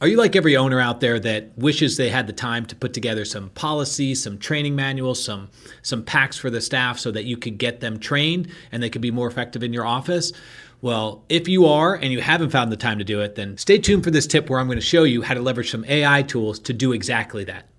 Are you like every owner out there that wishes they had the time to put together some policies, some training manuals, some packs for the staff so that you could get them trained and they could be more effective in your office? Well, if you are and you haven't found the time to do it, then stay tuned for this tip where I'm going to show you how to leverage some AI tools to do exactly that.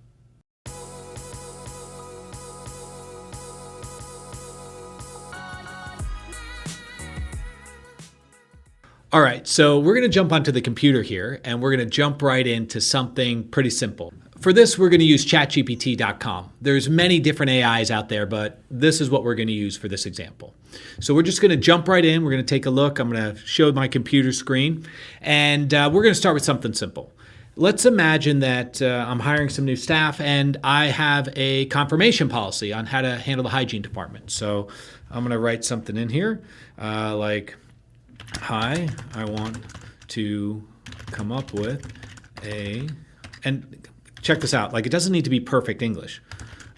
All right, so we're going to jump onto the computer here and we're going to jump right into something pretty simple. For this, we're going to use chatgpt.com. There's many different AIs out there, but this is what we're going to use for this example. So we're just going to jump right in. We're going to take a look. I'm going to show my computer screen and we're going to start with something simple. Let's imagine that I'm hiring some new staff and I have a confirmation policy on how to handle the hygiene department. So I'm going to write something in here like, hi, I want to come up with and check this out, like it doesn't need to be perfect English,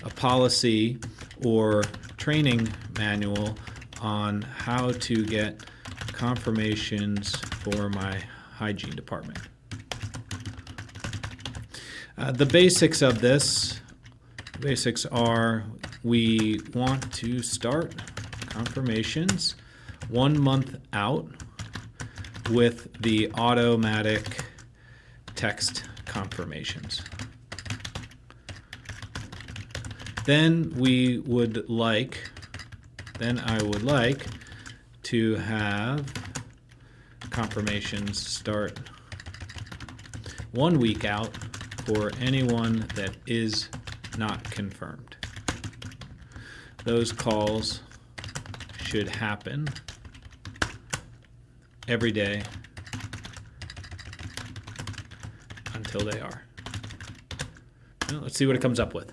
a policy or training manual on how to get confirmations for my hygiene department. The basics of this, are we want to start confirmations 1 month out with the automatic text confirmations. Then I would like to have confirmations start 1 week out for anyone that is not confirmed. Those calls should happen every day until they are. Well, let's see what it comes up with.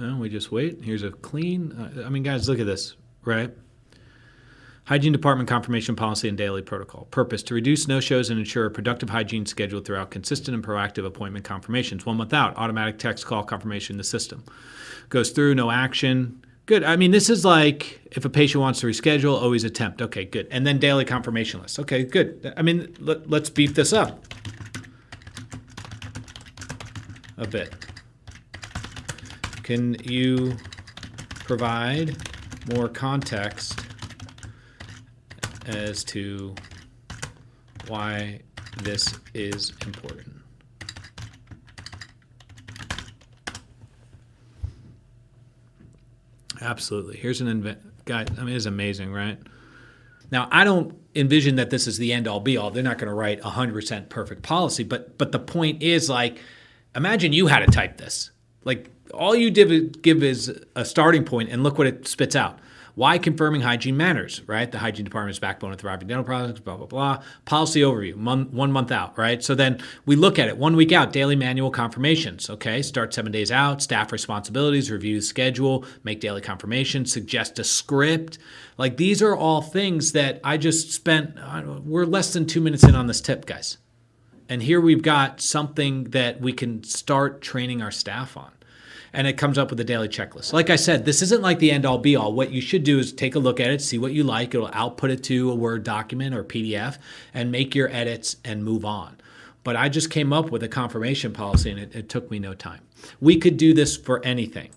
Well, we just wait. Here's a clean, guys, look at this, right? Hygiene department confirmation policy and daily protocol. Purpose, to reduce no-shows and ensure a productive hygiene schedule throughout consistent and proactive appointment confirmations. 1 month out, automatic text call confirmation in the system. Goes through, no action. Good. This is like if a patient wants to reschedule, always attempt. Okay, good. And then daily confirmation list. Okay, good. Let's beef this up a bit. Can you provide more context as to why this is important? Absolutely. Here's guy. It's amazing, right? Now, I don't envision that this is the end all be all. They're not going to write 100% perfect policy, but the point is, like, imagine you had to type this. Like, all you did give is a starting point, and look what it spits out. Why confirming hygiene matters, right? The hygiene department is backbone of thriving dental products, blah, blah, blah. Policy overview, 1 month out, right? So then we look at it, 1 week out, daily manual confirmations, okay? Start 7 days out, staff responsibilities, review the schedule, make daily confirmations, suggest a script. Like, these are all things that I just spent, we're less than 2 minutes in on this tip, guys. And here we've got something that we can start training our staff on. And it comes up with a daily checklist. Like I said, this isn't like the end all be all. What you should do is take a look at it, see what you like. It'll output it to a Word document or PDF and make your edits and move on. But I just came up with a confirmation policy and it took me no time. We could do this for anything.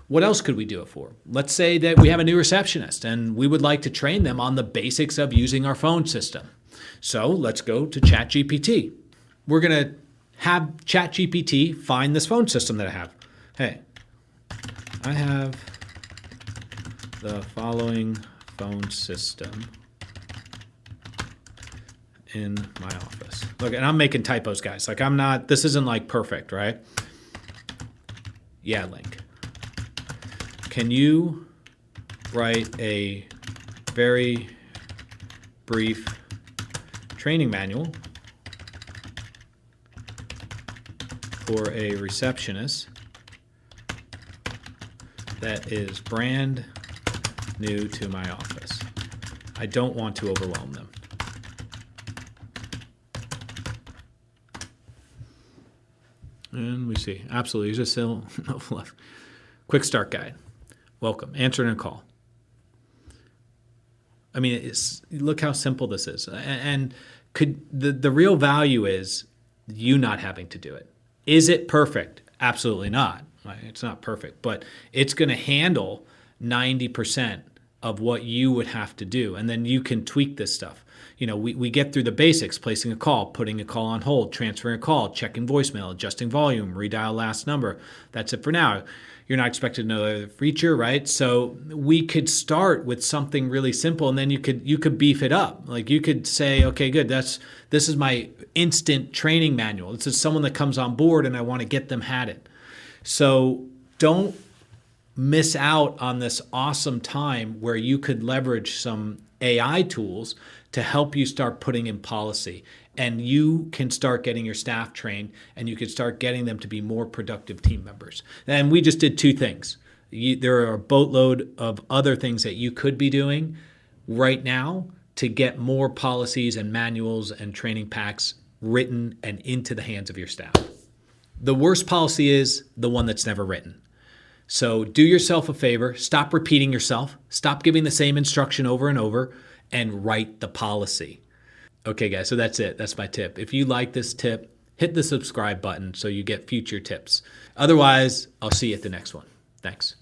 What else could we do it for? Let's say that we have a new receptionist and we would like to train them on the basics of using our phone system. So let's go to ChatGPT. We're going to have ChatGPT find this phone system that I have. Hey, I have the following phone system in my office. Look, and I'm making typos, guys. Like, this isn't like perfect, right? Yeah, link. Can you write a very brief training manual for a receptionist that is brand new to my office? I don't want to overwhelm them. And we see, absolutely, here's a still no fluff. Quick start guide. Welcome, answering a call. Look how simple this is. And The real value is you not having to do it. Is it perfect? Absolutely not. Right? It's not perfect, but it's going to handle 90% of what you would have to do. And then you can tweak this stuff. We get through the basics: placing a call, putting a call on hold, transferring a call, checking voicemail, adjusting volume, redial last number. That's it for now. You're not expected to know the feature, right? So we could start with something really simple, and then you could beef it up. Like you could say, okay, good. This is my instant training manual. This is someone that comes on board, and I want to get them at it. So don't miss out on this awesome time where you could leverage some AI tools to help you start putting in policy, and you can start getting your staff trained, and you can start getting them to be more productive team members. And we just did two things. There are a boatload of other things that you could be doing right now to get more policies and manuals and training packs written and into the hands of your staff. The worst policy is the one that's never written. So do yourself a favor, stop repeating yourself, stop giving the same instruction over and over, and write the policy. Okay, guys, so that's it. That's my tip. If you like this tip, hit the subscribe button so you get future tips. Otherwise, I'll see you at the next one. Thanks.